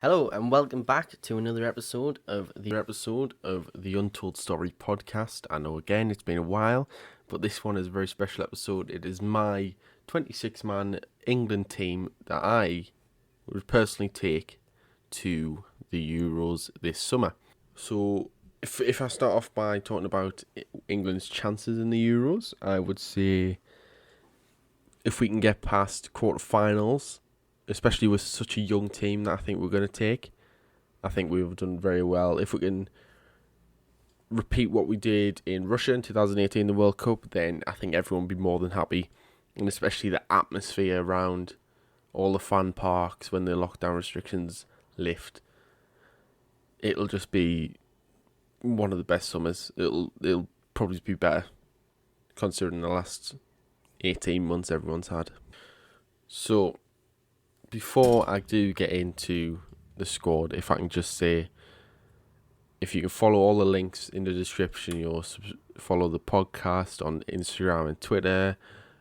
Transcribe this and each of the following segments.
Hello and welcome back to another episode of the Untold Story podcast. I know again it's been a while, but this one is a very special episode. It is my 26-man England team that I would personally take to the Euros this summer. So if I start off by talking about England's chances in the Euros, I would say if we can get past quarterfinals, especially with such a young team that I think we're going to take, I think we've done very well. If we can repeat what we did in Russia in 2018, the World Cup, then I think everyone will be more than happy. And especially the atmosphere around all the fan parks when the lockdown restrictions lift. It'll just be one of the best summers. It'll probably be better considering the last 18 months everyone's had. So, before I do get into the squad, if I can just say, if you can follow all the links in the description, you'll follow the podcast on Instagram and Twitter,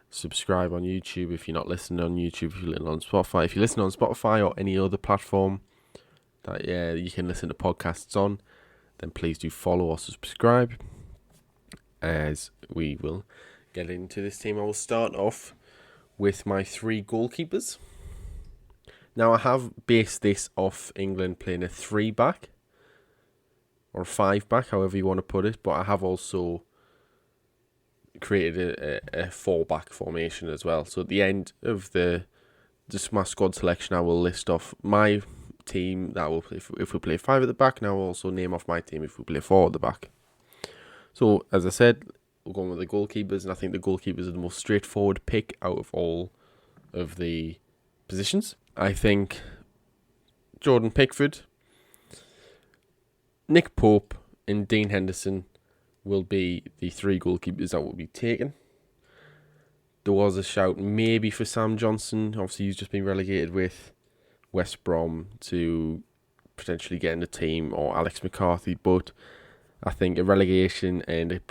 subscribe on YouTube if you're not listening on YouTube, if you're listening on Spotify. If you listen on Spotify or any other platform that you can listen to podcasts on, then please do follow or subscribe, as we will get into this team. I will start off with my three goalkeepers. Now, I have based this off England playing a 3-back or a 5-back, however you want to put it, but I have also created a 4-back formation as well. So at the end of my squad selection, I will list off my team that will play if we play 5 at the back, and I will also name off my team if we play 4 at the back. So, as I said, we're going with the goalkeepers, and I think the goalkeepers are the most straightforward pick out of all of the positions. I think Jordan Pickford, Nick Pope, and Dean Henderson will be the 3 goalkeepers that will be taken. There was a shout maybe for Sam Johnson. Obviously, he's just been relegated with West Brom to potentially get in the team, or Alex McCarthy, but I think a relegation and a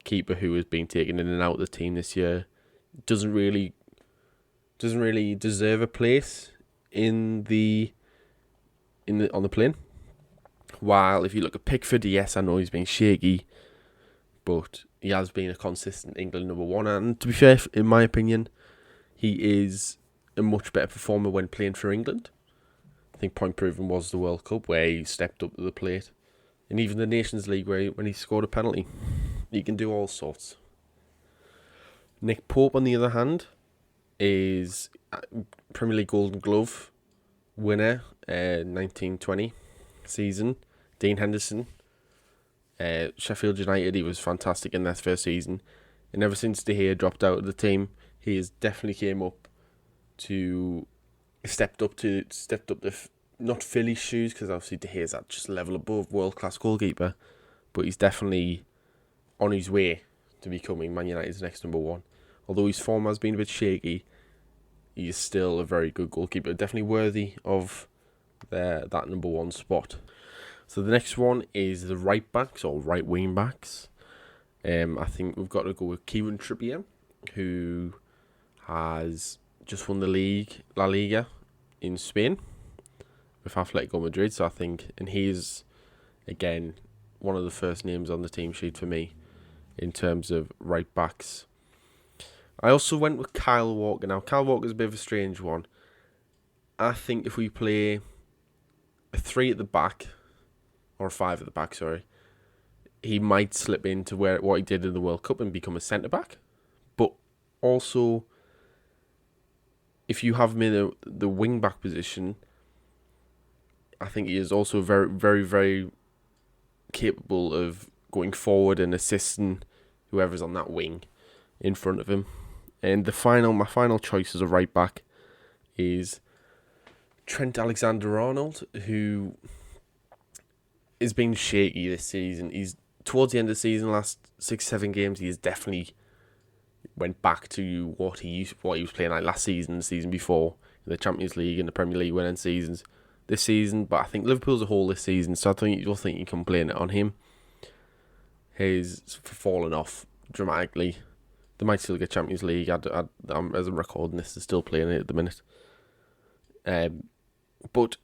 keeper who has been taken in and out of the team this year doesn't really deserve a place on the plane. While if you look at Pickford, yes, I know he's been shaky, but he has been a consistent England number one. And to be fair, in my opinion, he is a much better performer when playing for England. I think point proven was the World Cup where he stepped up to the plate, and even the Nations League when he scored a penalty. He can do all sorts. Nick Pope, on the other hand, is Premier League Golden Glove winner 1920 season. Dean Henderson, Sheffield United, he was fantastic in that first season, and ever since De Gea dropped out of the team, he has definitely came up to stepped up the not Philly's shoes, because obviously De Gea's at just a level above world class goalkeeper, but he's definitely on his way to becoming Man United's next number one. Although his form has been a bit shaky, he is still a very good goalkeeper, definitely worthy of that number one spot. So the next one is the right backs or right wing backs. I think we've got to go with Kieran Trippier, who has just won the league, La Liga, in Spain with Atletico Madrid. So I think, and he's again one of the first names on the team sheet for me in terms of right backs. I also went with Kyle Walker. Now, Kyle Walker's a bit of a strange one. I think if we play a 3 at the back, or a 5 at the back, sorry, he might slip into what he did in the World Cup and become a centre-back. But also, if you have him in the wing-back position, I think he is also very, very, very capable of going forward and assisting whoever's on that wing in front of him. And my final choice as a right back is Trent Alexander-Arnold, who has been shaky this season. He's towards the end of the season, last 6-7 games, he has definitely went back to what he was playing like last season, the season before, in the Champions League and the Premier League winning seasons this season. But I think Liverpool's a whole this season, so I think you'll think you can blame it on him. He's fallen off dramatically. They might still get Champions League. I'm, as I'm recording this, they're still playing it at the minute. But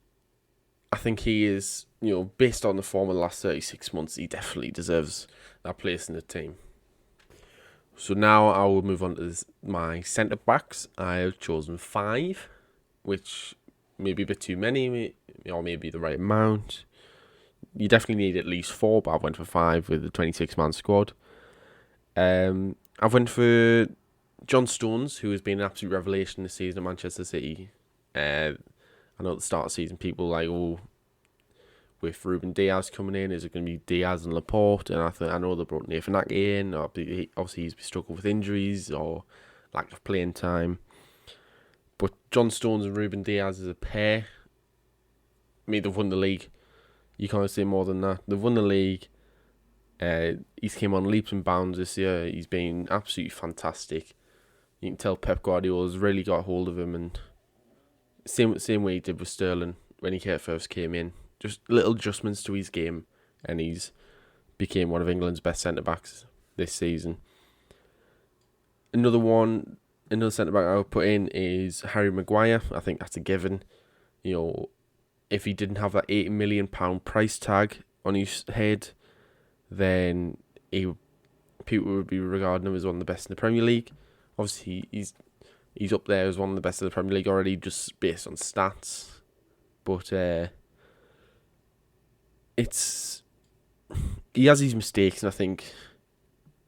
I think he is, based on the form of the last 36 months, he definitely deserves that place in the team. So now I will move on to my centre backs. I have chosen 5, which may be a bit too many, or maybe the right amount. You definitely need at least 4, but I went for 5 with the 26-man squad. I went for John Stones, who has been an absolute revelation this season at Manchester City. I know at the start of the season, people were like, with Ruben Diaz coming in, is it going to be Diaz and Laporte? And I know they brought Nathan Ake in. Obviously, he's struggled with injuries or lack of playing time. But John Stones and Ruben Diaz as a pair, they've won the league. You can't say more than that. They've won the league. He's came on leaps and bounds this year. He's been absolutely fantastic. You can tell Pep Guardiola's really got hold of him, and same way he did with Sterling when he first came in. Just little adjustments to his game, and he's became one of England's best centre-backs this season. Another centre-back I would put in is Harry Maguire. I think that's a given. If he didn't have that £80 million price tag on his head, then people would be regarding him as one of the best in the Premier League. Obviously, he's up there as one of the best in the Premier League already, just based on stats. But he has his mistakes, and I think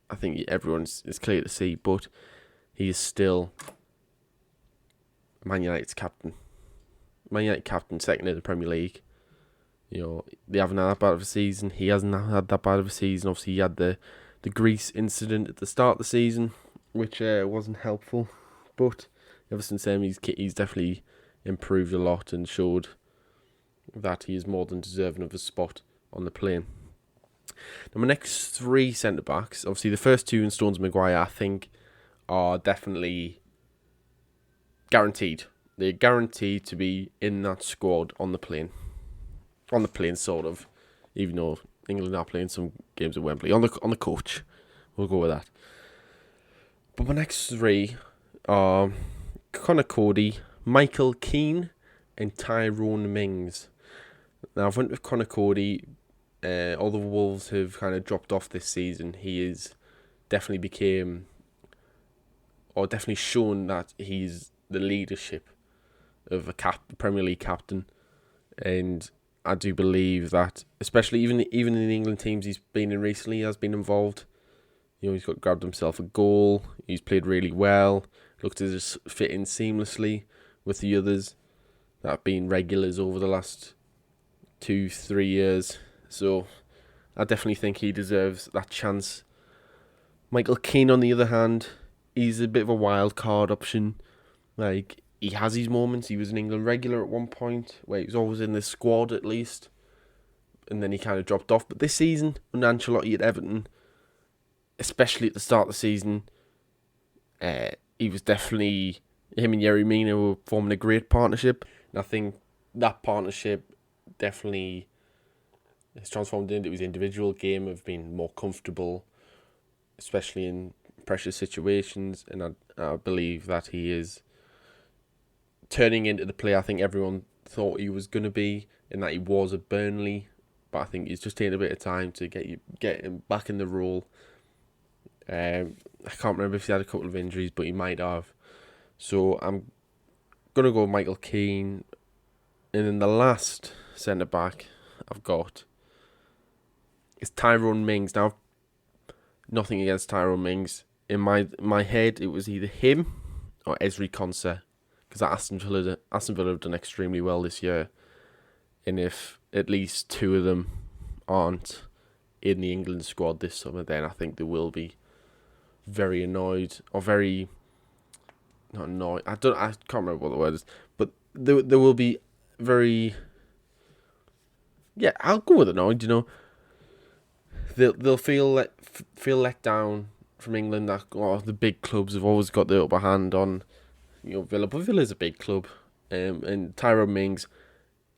it's clear to see. But he is still Man United's captain. Man United captain, second in the Premier League. They haven't had that bad of a season. He hasn't had that bad of a season. Obviously, he had the Greece incident at the start of the season, which wasn't helpful. But ever since then, he's definitely improved a lot and showed that he is more than deserving of a spot on the plane. Now, my next 3 centre-backs, obviously the first 2 in Stones and Maguire, I think are definitely guaranteed. They're guaranteed to be in that squad on the plane. On the plane, sort of. Even though England are playing some games at Wembley. On the coach. We'll go with that. But my next 3 are Conor Cody, Michael Keane, and Tyrone Mings. Now, I've went with Conor Cody. Although Wolves have kind of dropped off this season, he is definitely shown that he's the leadership of a Premier League captain, and I do believe that, especially even in the England teams he's been in recently, he has been involved. He's grabbed himself a goal. He's played really well. Looked to just fit in seamlessly with the others that have been regulars over the last 2-3 years. So I definitely think he deserves that chance. Michael Keane, on the other hand, he's a bit of a wild card option. He has his moments. He was an England regular at one point, where he was always in the squad at least, and then he kind of dropped off. But this season, under Ancelotti at Everton, especially at the start of the season, he was definitely, him and Yerry Mina were forming a great partnership. And I think that partnership definitely has transformed into his individual game of being more comfortable, especially in pressure situations. And I believe that he is turning into the player I think everyone thought he was going to be, and that he was at Burnley. But I think he's just taking a bit of time to get him back in the role. I can't remember if he had a couple of injuries, but he might have. So I'm going to go Michael Keane. And then the last centre-back I've got is Tyrone Mings. Now, nothing against Tyrone Mings. In my head, it was either him or Ezri Konsa, because Aston Villa have done extremely well this year. And if at least 2 of them aren't in the England squad this summer, then I think they will be very annoyed, or very, not annoyed, I can't remember what the word is, but there will be very, I'll go with annoyed. They'll feel let down from England. That the big clubs have always got the upper hand on Villa, but Villa's a big club, and Tyrone Mings,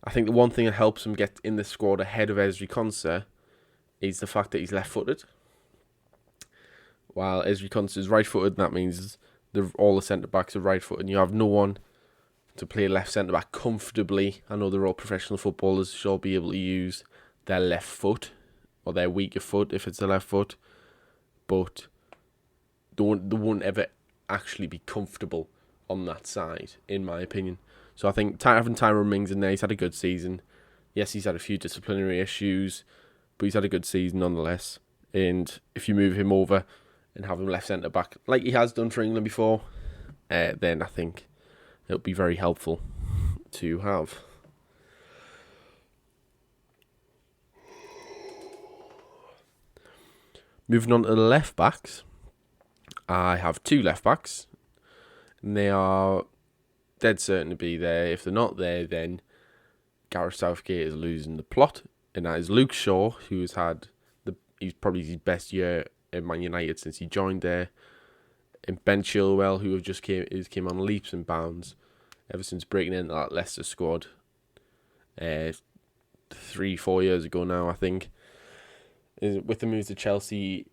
I think the one thing that helps him get in the squad ahead of Ezri Konsa is the fact that he's left-footed. While Ezri Konsa is right-footed, and that means all the centre-backs are right-footed, and you have no one to play left centre back comfortably. I know they're all professional footballers, should all be able to use their left foot or their weaker foot if it's the left foot, but they won't ever actually be comfortable on that side, in my opinion. So I think having Tyrone Mings in there, he's had a good season. Yes, he's had a few disciplinary issues, but he's had a good season nonetheless. And if you move him over and have him left centre back, like he has done for England before, then I think it'll be very helpful to have. Moving on to the left backs, I have two left backs, and they are dead certain to be there. If they're not there, then Gareth Southgate is losing the plot, and that is Luke Shaw, who's had he's probably his best year in Man United since he joined there, and Ben Chilwell, who just came on leaps and bounds ever since breaking into that Leicester squad 3-4 years ago now, I think. With the move to Chelsea,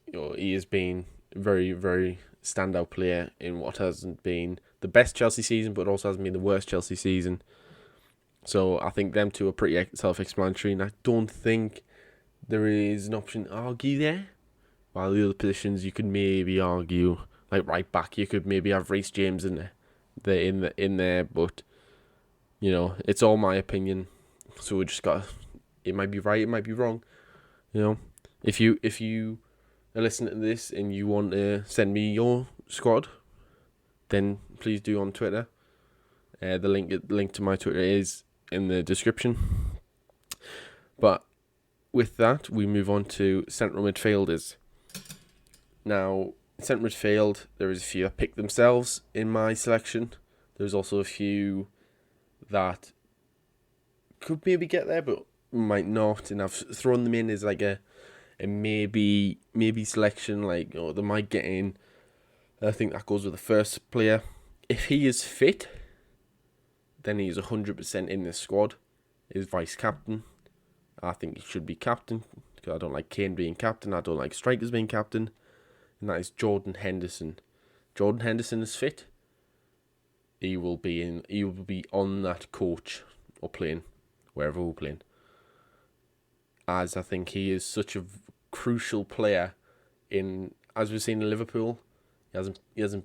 he has been a very, very standout player in what hasn't been the best Chelsea season, but also hasn't been the worst Chelsea season. So I think them two are pretty self-explanatory, and I don't think there is an option to argue there. While the other positions you could maybe argue, like right back, you could maybe have Reece James in there, but it's all my opinion. So we just got, it might be right, it might be wrong. If you are listening to this and you want to send me your squad, then please do on Twitter. The link to my Twitter is in the description. But with that, we move on to central midfielders. Now, central midfield, there is a few that pick themselves in my selection. There's also a few that could maybe get there, but might not. And I've thrown them in as like a maybe selection. Like, they might get in. I think that goes with the first player. If he is fit, then he's 100% in this squad. He's vice captain. I think he should be captain, because I don't like Kane being captain. I don't like strikers being captain. And that is Jordan Henderson. Jordan Henderson is fit. He will be on that coach or playing, wherever we're playing. As I think he is such a crucial player as we've seen in Liverpool. He hasn't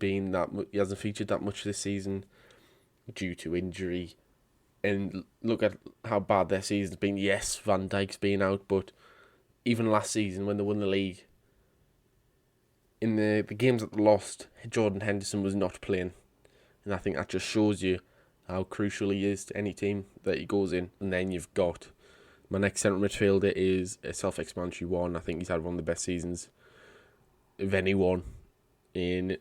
featured that much this season due to injury. And look at how bad their season's been. Yes, Van Dijk's been out, but even last season when they won the league, in the games that they lost, Jordan Henderson was not playing. And I think that just shows you how crucial he is to any team that he goes in. And then you've got my next central midfielder is a self-explanatory one. I think he's had one of the best seasons of anyone in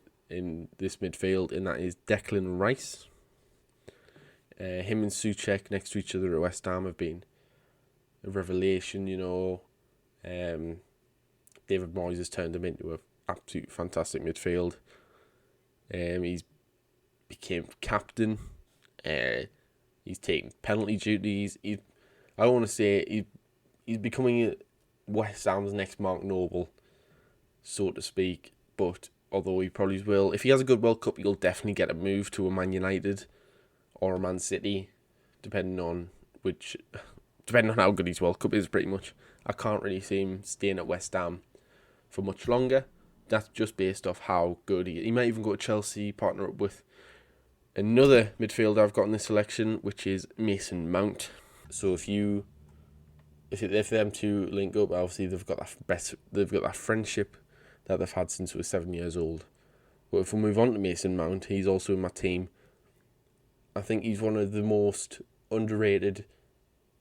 this midfield, and that is Declan Rice. Him and Souček next to each other at West Ham have been a revelation, David Moyes has turned him into an absolute fantastic midfield. He's became captain. He's taking penalty duties. I don't want to say he's becoming West Ham's next Mark Noble, so to speak. But although he probably will, if he has a good World Cup, he'll definitely get a move to a Man United or a Man City, depending on how good his World Cup is, pretty much. I can't really see him staying at West Ham for much longer. That's just based off how good he is. He might even go to Chelsea, partner up with another midfielder I've got in this selection, which is Mason Mount. So if them two link up, obviously they've got that friendship that they've had since they were 7 years old. But if we move on to Mason Mount, he's also in my team. I think he's one of the most underrated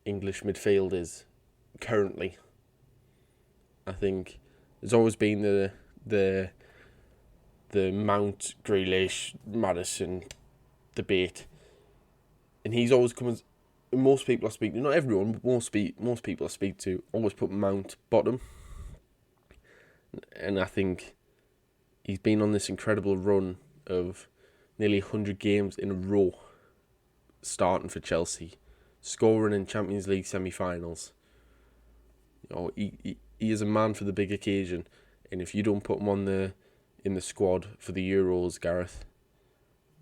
English midfielders currently. I think there's always been the Mount, Grealish, Maddison debate, and he's always come as, most people I speak to, not everyone, but most people I speak to always put Mount bottom. And I think he's been on this incredible run of nearly 100 games in a row, starting for Chelsea, scoring in Champions League semi-finals. He is a man for the big occasion, and if you don't put him in the squad for the Euros, Gareth,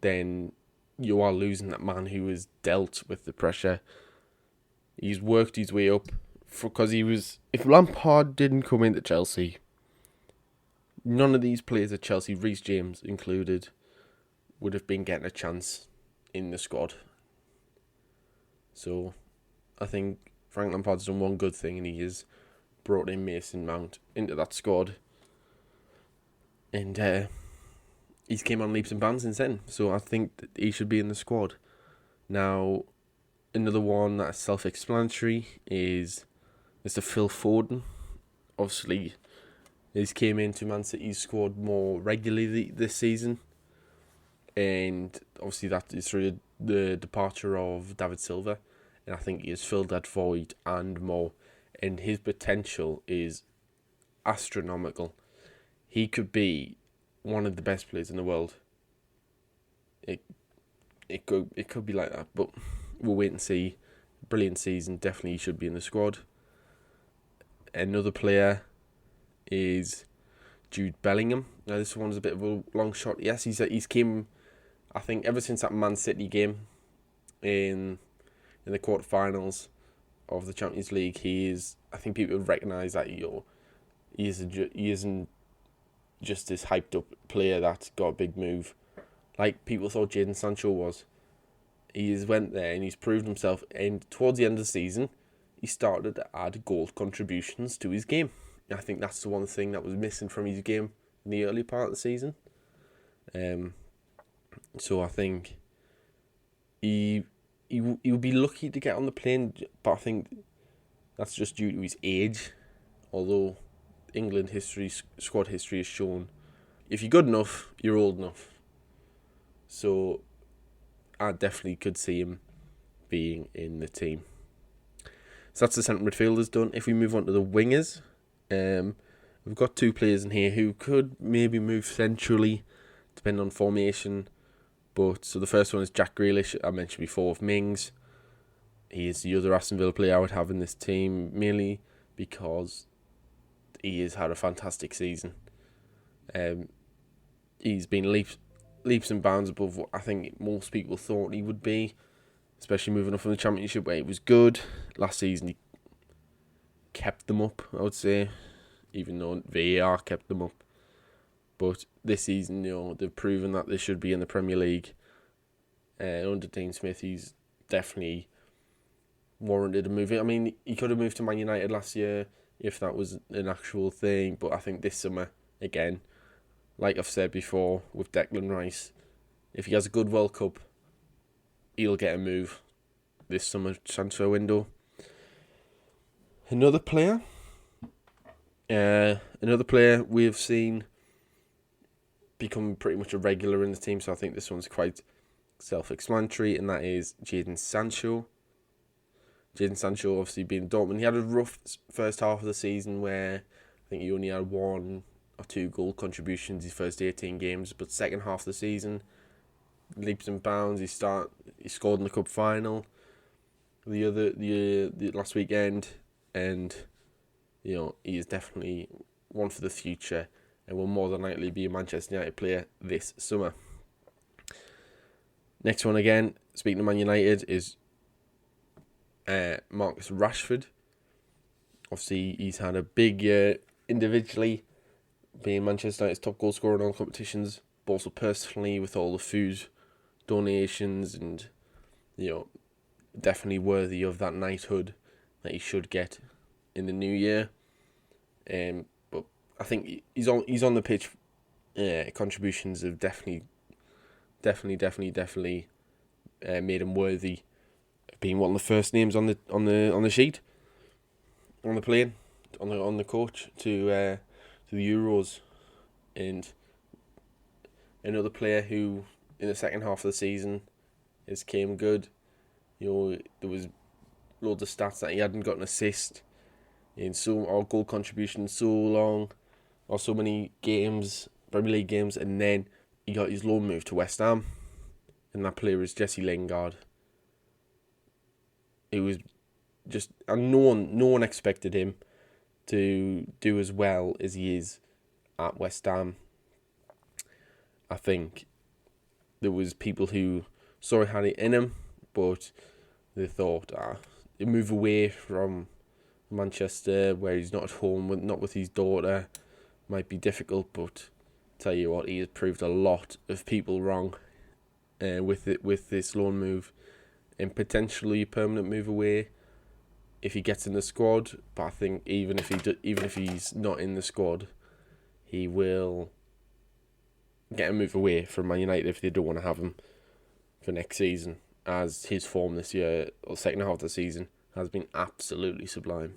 then you are losing that man who has dealt with the pressure. He's worked his way up because if Lampard didn't come into Chelsea, none of these players at Chelsea, Reece James included, would have been getting a chance in the squad. So I think Frank Lampard's done one good thing, and he has brought in Mason Mount into that squad. And he's came on leaps and bounds since then. So I think that he should be in the squad. Now, another one that's self-explanatory is Mr. Phil Foden. Obviously, he's came into Man City's squad more regularly this season. And obviously that is through the departure of David Silva. And I think he has filled that void and more. And his potential is astronomical. He could be one of the best players in the world. It could be like that, but we'll wait and see. Brilliant season, definitely should be in the squad. Another player is Jude Bellingham. Now this one's a bit of a long shot. Yes, he's came, I think, ever since that Man City game in the quarterfinals of the Champions League. I think people recognise that he isn't just this hyped up player that got a big move like people thought Jadon Sancho was. He has went there and he's proved himself, and towards the end of the season he started to add goal contributions to his game. I think that's the one thing that was missing from his game in the early part of the season. So I think he would be lucky to get on the plane, but I think that's just due to his age. Although England squad history has shown, if you're good enough, you're old enough. So I definitely could see him being in the team. So that's the centre midfielders done. If we move on to the wingers, we've got two players in here who could maybe move centrally, depending on formation. So the first one is Jack Grealish, I mentioned before, of Mings. He is the other Aston Villa player I would have in this team, mainly because he has had a fantastic season. He's been leaps and bounds above what I think most people thought he would be, especially moving up from the Championship where he was good. Last season he kept them up, I would say, even though VAR kept them up. But this season, they've proven that they should be in the Premier League. Under Dean Smith, he's definitely warranted a move. I mean, he could have moved to Man United last year if that was an actual thing. But I think this summer, again, like I've said before with Declan Rice, if he has a good World Cup, he'll get a move this summer transfer window. Another player we've seen become pretty much a regular in the team, so I think this one's quite self-explanatory, and that is Jadon Sancho. Jadon Sancho obviously being Dortmund. He had a rough first half of the season where I think he only had 1 or 2 goal contributions his first 18 games, but second half of the season, leaps and bounds. He scored in the cup final the last weekend, and he is definitely one for the future and will more than likely be a Manchester United player this summer. Next one again, speaking of Man United, is Marcus Rashford. Obviously, he's had a big year individually, being Manchester United's top goal scorer in all competitions, but also personally with all the food donations, and definitely worthy of that knighthood that he should get in the new year. But I think he's on the pitch. Contributions have definitely made him worthy of being one of the first names on the sheet, on the plane, on the coach to the Euros. And another player who in the second half of the season came good. There was loads of stats that he hadn't got an assist in or goal contribution so long, or so many games, Premier League games, and then he got his loan move to West Ham, and that player is Jesse Lingard. It was just, and no one expected him to do as well as he is at West Ham. I think there was people who Sorry had it in him, but they thought they move away from Manchester, where he's not at home, not with his daughter, might be difficult. But tell you what, he has proved a lot of people wrong with this loan move, and potentially a permanent move away if he gets in the squad. But I think even if he's not in the squad, he will get a move away from Man United if they don't want to have him for next season, as his form this year, or second half of the season, has been absolutely sublime.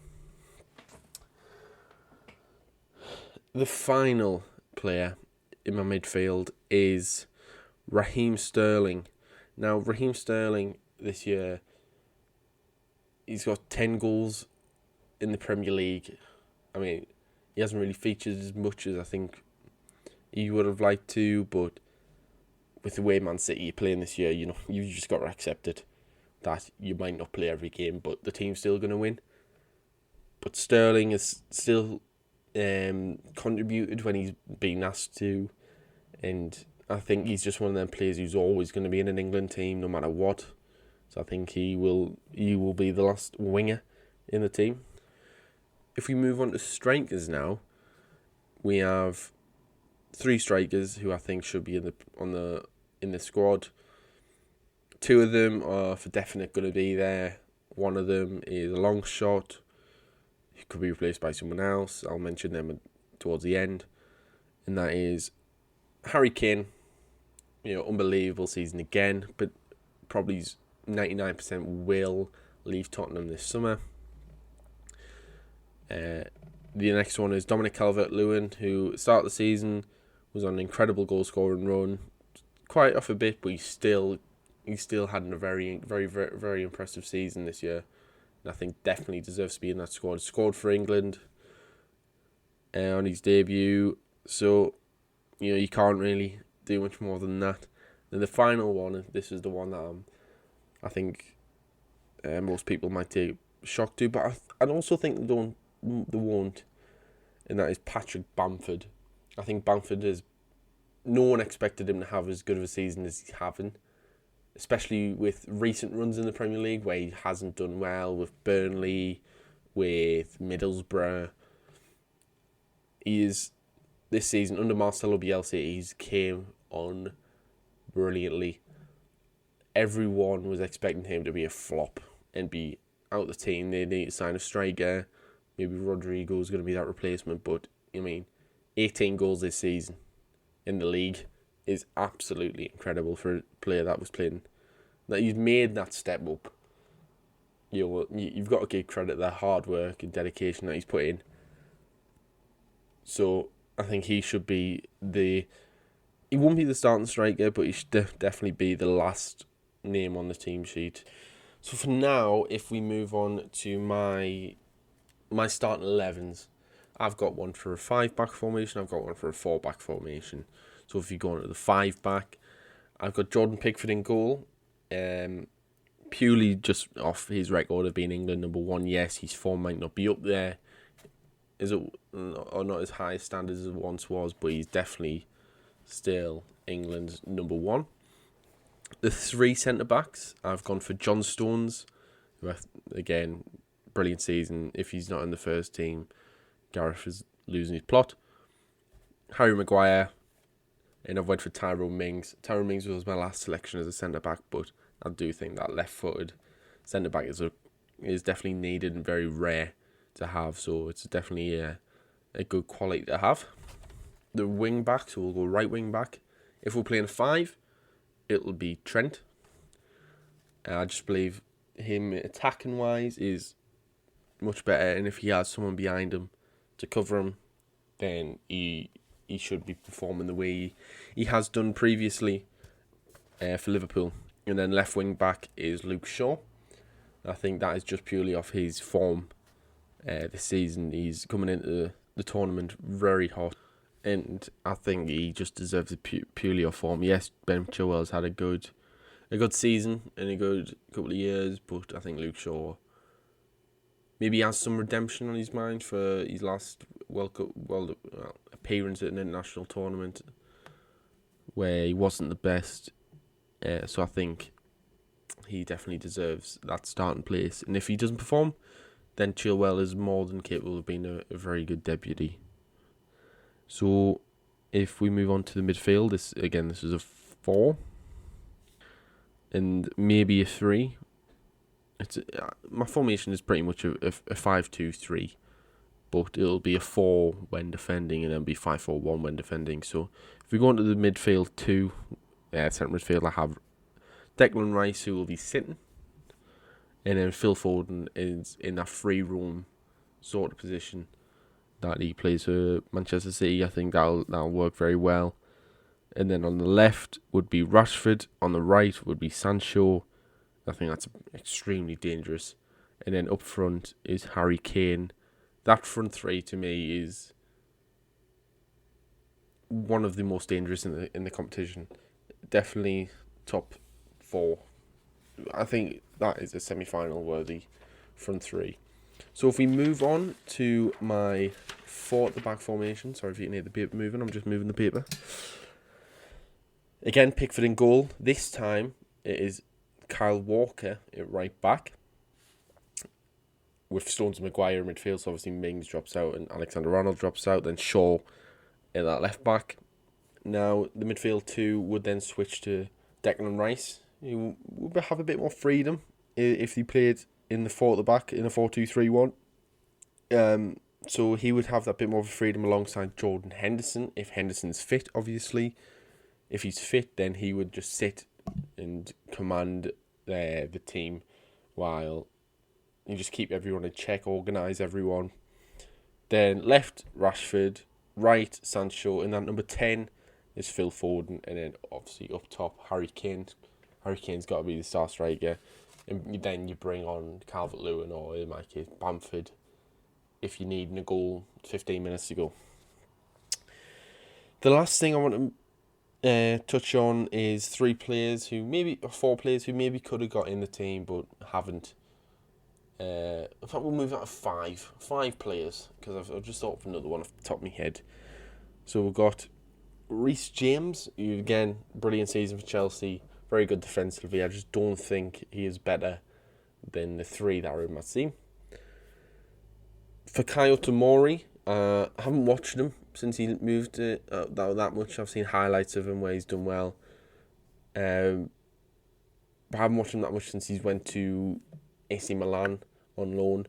The final player in my midfield is Raheem Sterling. Now, Raheem Sterling this year, he's got 10 goals in the Premier League. I mean, he hasn't really featured as much as I think he would have liked to, but with the way Man City are playing this year, you've just got to accept it, that you might not play every game, but the team's still going to win. But Sterling has still contributed when he's been asked to, and I think he's just one of them players who's always going to be in an England team no matter what. So I think he will be the last winger in the team. If we move on to strikers now, we have 3 strikers who I think should be in the squad. 2 of them are for definite going to be there. One of them is a long shot. He could be replaced by someone else. I'll mention them towards the end. And that is Harry Kane. Unbelievable season again, but probably 99% will leave Tottenham this summer. The next one is Dominic Calvert-Lewin, who started the season was on an incredible goal scoring run, quite off a bit, but he still had a very, very, very, very impressive season this year, and I think definitely deserves to be in that squad. Scored for England on his debut, so you can't really do much more than that. Then the final one, this is the one that I think most people might take shock to, but I also think they won't, and that is Patrick Bamford. I think Bamford no one expected him to have as good of a season as he's having, especially with recent runs in the Premier League where he hasn't done well, with Burnley, with Middlesbrough. This season, under Marcelo Bielsa, he's came on brilliantly. Everyone was expecting him to be a flop and be out of the team. They need to sign a striker. Maybe Rodrigo's going to be that replacement, but 18 goals this season in the league is absolutely incredible for a player that was playing, that he's made that step up. You've got to give credit to the hard work and dedication that he's put in. So I think he should be he won't be the starting striker, but he should definitely be the last name on the team sheet. So for now, if we move on to my starting 11s, I've got one for a 5-back formation, I've got one for a 4-back formation. So if you go into the 5-back, I've got Jordan Pickford in goal. Purely just off his record of being England number 1. Yes, his form might not be up there, or not as high standards as it once was, but he's definitely still England's number 1. The 3 centre-backs, I've gone for John Stones, who, again, brilliant season. If he's not in the first team, Gareth is losing his plot. Harry Maguire, and I've went for Tyrone Mings. Tyrone Mings was my last selection as a centre-back, but I do think that left-footed centre-back is definitely needed and very rare to have, so it's definitely a good quality to have. The wing-back, so we'll go right wing-back. If we're playing 5, it'll be Trent. I just believe him attacking-wise is much better, and if he has someone behind him to cover him, then he should be performing the way he has done previously for Liverpool. And then left wing back is Luke Shaw. I think that is just purely off his form this season. He's coming into the tournament very hot, and I think he just deserves it purely off form. Yes, Ben Chilwell's had a good season and a good couple of years, but I think Luke Shaw maybe has some redemption on his mind for his last World Cup appearance at an international tournament, where he wasn't the best. So I think he definitely deserves that starting place. And if he doesn't perform, then Chilwell is more than capable of being a very good deputy. So if we move on to the midfield, this is a 4 and maybe a 3. My formation is pretty much a 5-2-3, but it'll be a 4 when defending and then be 5-4-1 when defending. So if we go into the midfield 2, centre midfield, I have Declan Rice, who will be sitting, and then Phil Foden is in that free roam sort of position that he plays for Manchester City. I think that'll work very well. And then on the left would be Rashford. On the right would be Sancho. I think that's extremely dangerous. And then up front is Harry Kane. That front three to me is one of the most dangerous in the competition. Definitely top 4. I think that is a semi-final worthy front three. So if we move on to my 4 at the back formation. Sorry if you can hear the paper moving. I'm just moving the paper. Again, Pickford in goal. This time it is Kyle Walker at right back, with Stones and Maguire in midfield. So obviously Mings drops out and Alexander-Arnold drops out. Then Shaw at that left back. Now the midfield 2 would then switch to Declan Rice, who would have a bit more freedom if he played in the 4 at the back in a 4-2-3-1. So he would have that bit more of freedom alongside Jordan Henderson if Henderson's fit, obviously. If he's fit, then he would just sit and command the team while you just keep everyone in check, organise everyone. Then left, Rashford. Right, Sancho. And then number 10 is Phil Foden. And then obviously up top, Harry Kane. Harry Kane's got to be the star striker. And then you bring on Calvert-Lewin or, in my case, Bamford if you need a goal 15 minutes to go. The last thing I want to touch on is 4 players who maybe could have got in the team but haven't. In fact, we'll move out to 5 players, because I've just thought of another one off the top of my head. So we've got Reece James, who again, brilliant season for Chelsea, very good defensively. I just don't think he is better than the 3 that are in my team. Fikayo Tomori, I haven't watched him since he moved that much. I've seen highlights of him where he's done well. But I haven't watched him that much since he went to AC Milan on loan.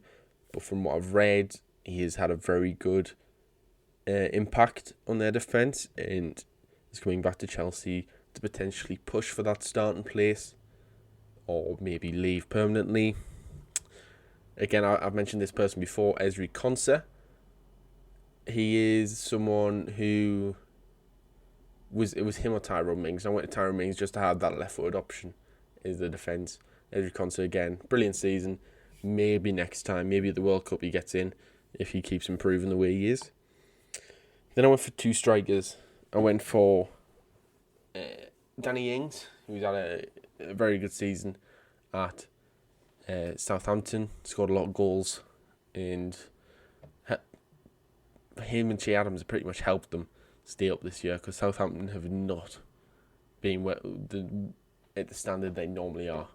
But from what I've read, he has had a very good impact on their defence, and is coming back to Chelsea to potentially push for that starting place or maybe leave permanently. Again, I've mentioned this person before, Ezri Konsa. He is someone who it was him or Tyrone Mings. I went to Tyrone Mings just to have that left-footed option is the defence. Ezri Konsa again, brilliant season. Maybe next time, maybe at the World Cup he gets in if he keeps improving the way he is. Then I went for 2 strikers. I went for Danny Ings, who's had a very good season at Southampton, scored a lot of goals, and him and Che Adams have pretty much helped them stay up this year, because Southampton have not been at the standard they normally are.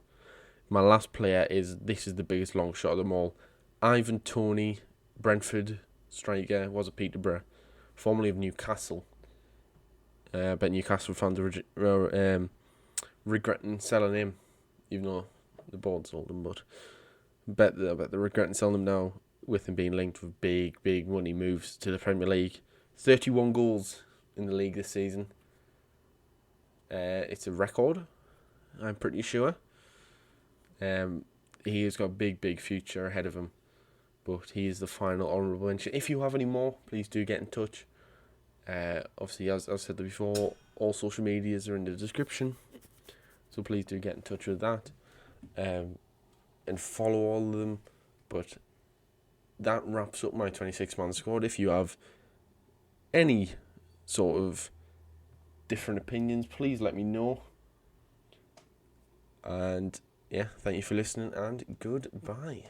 My last player is the biggest long shot of them all. Ivan Toney, Brentford striker, was at Peterborough, formerly of Newcastle. But Newcastle fans are regretting selling him, even though the board sold him. But I bet they're regretting selling him now, with him being linked with big money moves to the Premier League. 31 goals in the league this season. It's a record, I'm pretty sure. He has got a big future ahead of him, but he is the final honourable mention. If you have any more, please do get in touch. Obviously, as I've said before, all social medias are in the description, so please do get in touch with that, and follow all of them. But that wraps up my 26-man squad. If you have any sort of different opinions, please let me know. And yeah, thank you for listening, and goodbye.